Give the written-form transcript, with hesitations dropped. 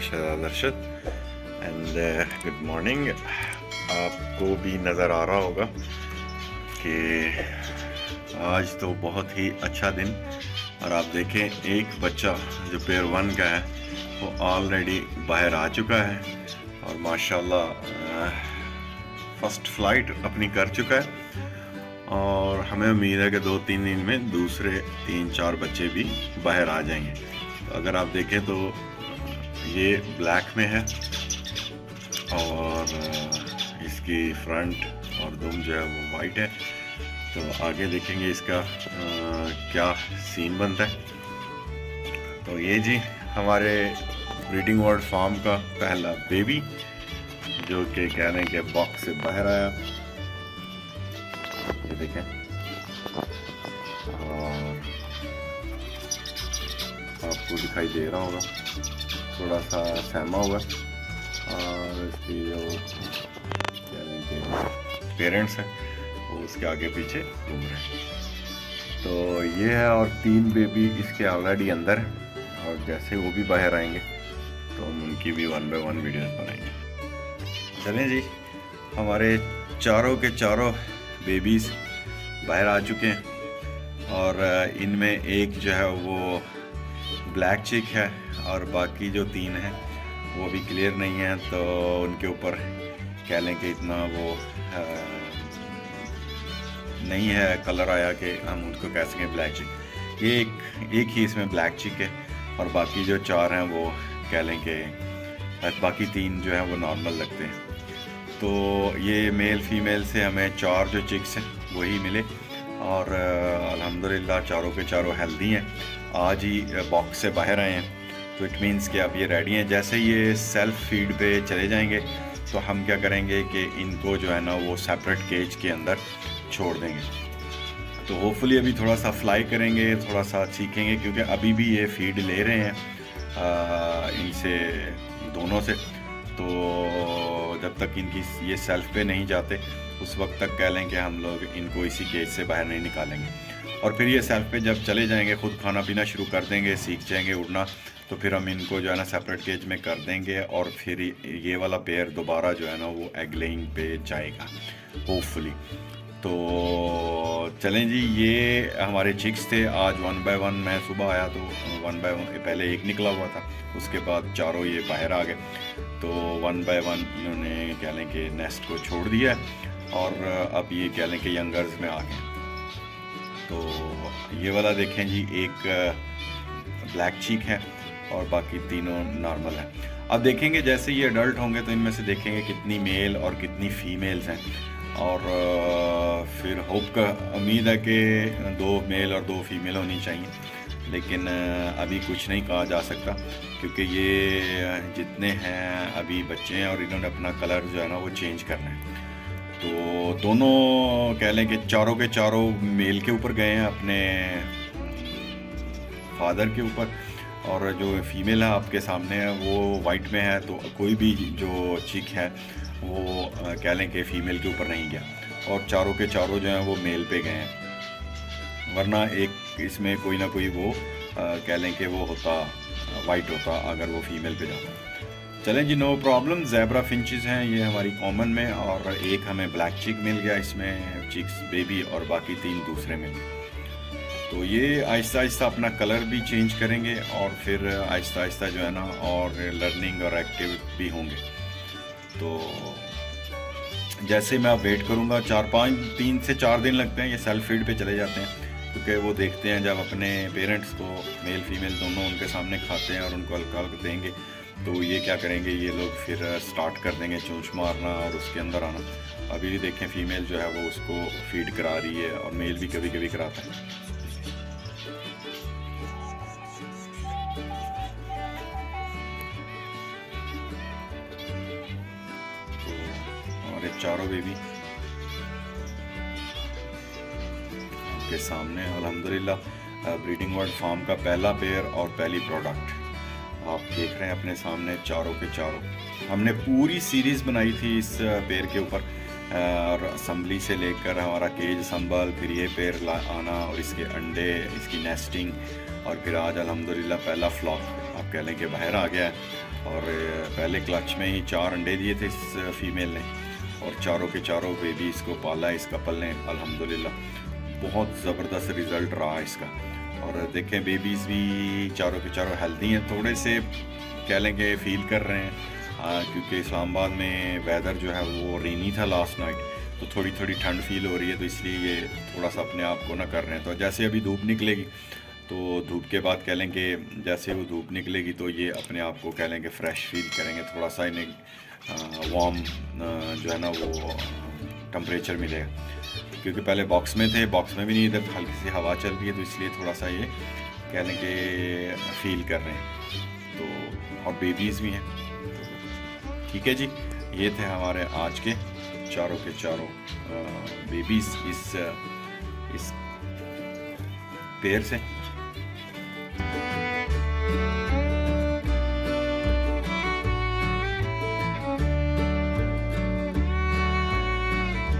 Shahzad Arshad and good morning. आपको भी नज़र आ रहा होगा कि आज तो बहुत ही अच्छा दिन, और आप देखें एक बच्चा जो पेयर 1 का है वो ऑलरेडी बाहर आ चुका है और माशाल्लाह फर्स्ट फ्लाइट अपनी कर चुका है। और हमें उम्मीद है कि 2-3 दिन में दूसरे 3-4 बच्चे भी बाहर आ जाएंगे। तो अगर आप देखें तो ये ब्लैक में है और इसकी फ्रंट और दुम जो है वो वाइट है। तो आगे देखेंगे इसका क्या सीन बनता है। तो ये जी हमारे ब्रीडिंग वर्ल्ड फार्म का पहला बेबी जो कि कह रहे हैं कि बॉक्स से बाहर आया। ये देखें, और आपको दिखाई दे रहा होगा थोड़ा सा सहमा हुआ, और इसकी जो कह रहे हैं कि पेरेंट्स हैं वो उसके आगे पीछे घूम रहे हैं। तो ये है, और 3 बेबी इसके ऑलरेडी अंदर हैं, और जैसे वो भी बाहर आएंगे तो हम उनकी भी 1 बाय 1 वीडियोस बनाएंगे। चलें जी, हमारे चारों के चारों बेबीज़ बाहर आ चुके हैं, और इनमें एक जो है वो ब्लैक चिक है और बाकी जो 3 हैं वो भी क्लियर नहीं है। तो उनके ऊपर कह लें कि इतना वो नहीं है कलर आया कि हम उनको कह सकें ब्लैक चिक। ये एक ही इसमें ब्लैक चिक है, और बाकी जो 4 हैं वो कह लें कि बाकी 3 जो हैं वो नॉर्मल लगते हैं। तो ये मेल फीमेल से हमें 4 जो चिक्स हैं वही मिले, और अल्हम्दुलिल्लाह चारों के चारों हेल्दी हैं। आज ही बॉक्स से बाहर आए हैं, तो इट मीन्स कि अब ये रेडी हैं। जैसे ये सेल्फ फीड पे चले जाएंगे तो हम क्या करेंगे कि इनको जो है ना वो सेपरेट केज के अंदर छोड़ देंगे। तो होपफुली अभी थोड़ा सा फ्लाई करेंगे, थोड़ा सा सीखेंगे, क्योंकि अभी भी ये फीड ले रहे हैं इनसे दोनों से। तो जब तक इनकी ये सेल्फ पे नहीं जाते उस वक्त तक कह लें कि हम लोग इनको इसी केज से बाहर नहीं निकालेंगे। और फिर ये सेल्फ पे जब चले जाएंगे, खुद खाना पीना शुरू कर देंगे, सीख जाएंगे उड़ना, तो फिर हम इनको जो है ना सेपरेट केज में कर देंगे, और फिर ये वाला पेयर दोबारा जो है ना वो एग लेइंग पे जाएगा होपफुली। तो चलें जी, ये हमारे चिक्स थे। आज 1 बाय 1 मैं सुबह आया तो 1 बाय 1 पहले एक निकला हुआ था, उसके बाद चारों ये बाहर आ गए। तो 1 बाय 1 इन्होंने कह लें कि नेस्ट को छोड़ दिया है, और अब ये कह लें कि यंगर्स में आ गए। तो ये वाला देखें जी, एक ब्लैक चीक है और बाकी तीनों नॉर्मल हैं। अब देखेंगे जैसे ये अडल्ट होंगे तो इनमें से देखेंगे कितनी मेल और कितनी फीमेल्स हैं, और फिर होप का उम्मीद है कि 2 मेल और 2 फीमेल होनी चाहिए, लेकिन अभी कुछ नहीं कहा जा सकता, क्योंकि ये जितने हैं अभी बच्चे हैं और इन्होंने अपना कलर जो है ना वो चेंज करना है। तो दोनों कह लें कि चारों के चारों मेल के ऊपर गए हैं, अपने फादर के ऊपर, और जो फीमेल है आपके सामने है वो वाइट में है। तो कोई भी जो चिक है वो कह लें कि फ़ीमेल के ऊपर नहीं गया, और चारों के चारों जो हैं वो मेल पे गए हैं, वरना एक इसमें कोई ना कोई वो कह लें कि वो होता वाइट होता अगर वो फीमेल पे जाता। चलें जी, नो प्रॉब्लम। ज़ेब्रा फिंचेस हैं ये हमारी कॉमन में, और एक हमें ब्लैक चिक मिल गया इसमें चिक्स बेबी, और बाकी 3 दूसरे मिल गए। तो ये आहिस्ता आहिस्ता अपना कलर भी चेंज करेंगे, और फिर आहिस्ता आहिस्ता जो है ना और लर्निंग और एक्टिव भी होंगे। तो जैसे मैं अब वेट करूँगा 3 से 4 दिन लगते हैं, ये सेल्फ फीड पे चले जाते हैं, क्योंकि वो देखते हैं जब अपने पेरेंट्स को मेल फीमेल दोनों उनके सामने खाते हैं और उनको हल्का देंगे, तो ये क्या करेंगे, ये लोग फिर स्टार्ट कर देंगे चोंच मारना और उसके अंदर आना। अभी भी देखें फीमेल जो है वो उसको फीड करा रही है, और मेल भी कभी कभी कराता है। हमारे चारों बेबी आपके सामने अल्हम्दुलिल्लाह ब्रीडिंग वर्ल्ड फार्म का पहला पेयर और पहली प्रोडक्ट आप देख रहे हैं अपने सामने, चारों के चारों। हमने पूरी सीरीज़ बनाई थी इस पेयर के ऊपर, और असम्बली से लेकर हमारा केज संभाल, फिर ये पेयर आना और इसके अंडे, इसकी नेस्टिंग, और फिर आज अल्हम्दुलिल्लाह पहला फ्लॉक आप कह लें कि बाहर आ गया है। और पहले क्लच में ही 4 अंडे दिए थे इस फीमेल ने, और चारों के चारों बेबी इसको पाला इस कपल ने अल्हम्दुलिल्लाह। बहुत ज़बरदस्त रिज़ल्ट रहा इसका। और देखें बेबीज़ भी चारों के चारों हेल्दी हैं, थोड़े से कह लें कि फील कर रहे हैं क्योंकि इस्लामाबाद में वेदर जो है वो रेनी था लास्ट नाइट, तो थोड़ी थोड़ी ठंड फील हो रही है, तो इसलिए ये थोड़ा सा अपने आप को ना कर रहे हैं। तो जैसे अभी धूप निकलेगी, तो धूप के बाद कह लें कि जैसे वो धूप निकलेगी तो ये अपने आप को कह लें कि फ़्रेश फील करेंगे, थोड़ा सा इन्हें वार्म जो है ना वो टम्परेचर मिलेगा। क्योंकि पहले बॉक्स में थे, बॉक्स में भी नहीं, इधर हल्की सी हवा चल रही है, तो इसलिए थोड़ा सा ये कह लें कि फील कर रहे हैं। तो और बेबीज़ भी हैं। तो ठीक है जी, ये थे हमारे आज के चारों बेबीज़ इस पेयर से।